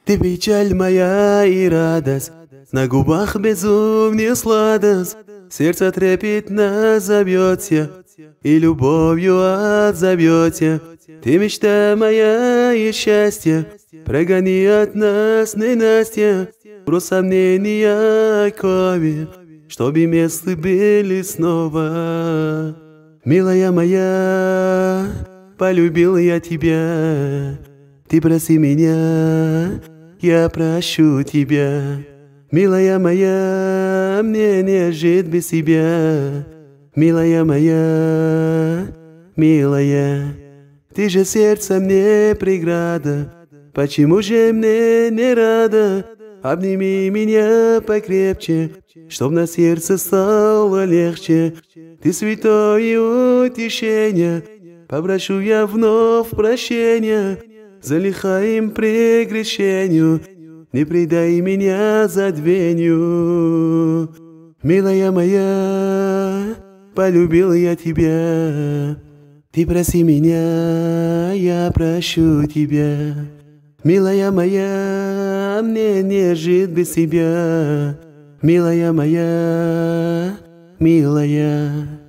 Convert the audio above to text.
Ты печаль моя и радость, на губах безумная сладость, сердце трепетно забьется и любовью отзовется. Ты мечта моя и счастье, прогони от нас ненастье, про сомнения крови, чтобы месты были снова. Милая моя, полюбил я тебя, ты проси меня, я прощу тебя. Милая моя, мне не жить без тебя. Милая моя, милая, ты же сердце мне преграда, почему же мне не рада? Обними меня покрепче, чтоб на сердце стало легче. Ты святое утешение, попрошу я вновь прощения за лихаим прегрешению, не предай меня забвению. Милая моя, полюбил я тебя, ты проси меня, я прощу тебя. Милая моя, мне не жить без тебя. Милая моя, милая.